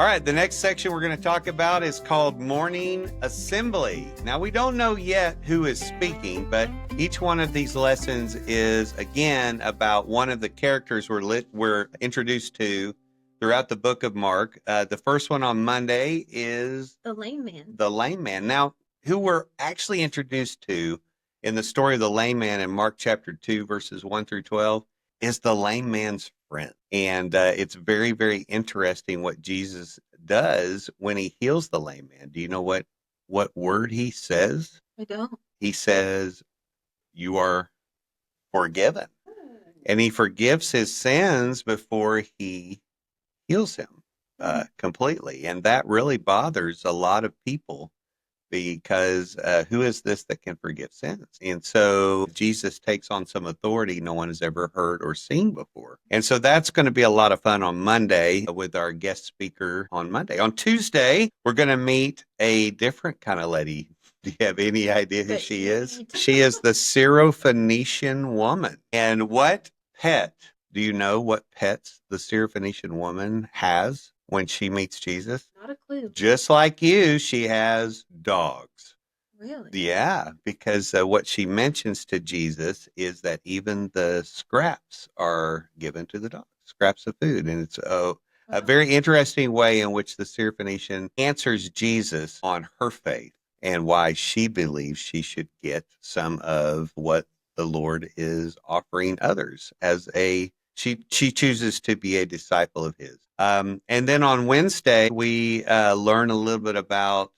All right, the next section we're going to talk about is called Morning Assembly. Now, we don't know yet who is speaking, but each one of these lessons is, again, about one of the characters we're introduced to throughout the book of Mark. The first one on Monday is the lame man. The lame man. Now, who we're actually introduced to in the story of the lame man in Mark chapter 2, verses 1 through 12, is the lame man's friend. And it's very, very interesting what Jesus does when he heals the lame man. Do you know what word he says? I don't. He says, "You are forgiven." And he forgives his sins before he heals him completely. And that really bothers a lot of people, because who is this that can forgive sins? And so Jesus takes on some authority no one has ever heard or seen before. And so that's going to be a lot of fun on Monday with our guest speaker on Monday. On Tuesday, we're going to meet a different kind of lady. Do you have any idea who she is? She is the Syrophoenician woman. And what pet, do you know what pets the Syrophoenician woman has when she meets Jesus? Not a clue. Just like you, she has dogs. Really? Yeah, because what she mentions to Jesus is that even the scraps are given to the dogs, scraps of food. And it's a very interesting way in which the Syrophoenician answers Jesus on her faith and why she believes she should get some of what the Lord is offering others as she chooses to be a disciple of his. And then on Wednesday, we learn a little bit about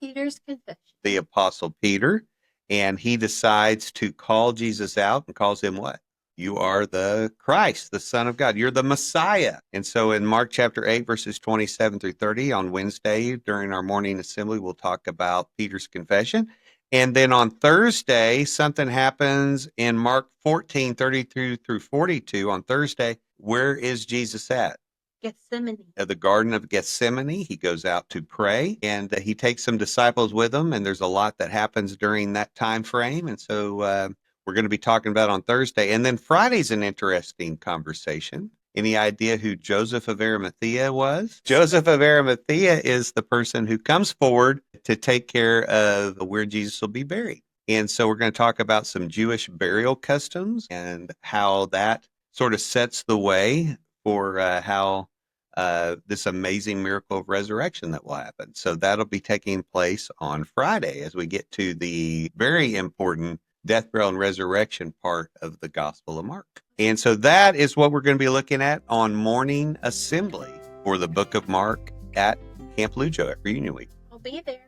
Peter's confession. The Apostle Peter, and he decides to call Jesus out and calls him what? You are the Christ, the Son of God. You're the Messiah. And so in Mark chapter 8, verses 27 through 30, on Wednesday during our morning assembly, we'll talk about Peter's confession. And then on Thursday, something happens in Mark 14, 32 through 42. On Thursday, where is Jesus at? Gethsemane. At the Garden of Gethsemane. He goes out to pray, and he takes some disciples with him, and there's a lot that happens during that time frame. And so we're going to be talking about on Thursday. And then Friday's an interesting conversation. Any idea who Joseph of Arimathea was? Joseph of Arimathea is the person who comes forward to take care of where Jesus will be buried. And so we're going to talk about some Jewish burial customs and how that sort of sets the way for how this amazing miracle of resurrection that will happen. So that'll be taking place on Friday as we get to the very important death, burial, and resurrection part of the Gospel of Mark. And so that is what we're going to be looking at on Morning Assembly for the book of Mark at Camp Lujo at Reunion Week. I'll be there.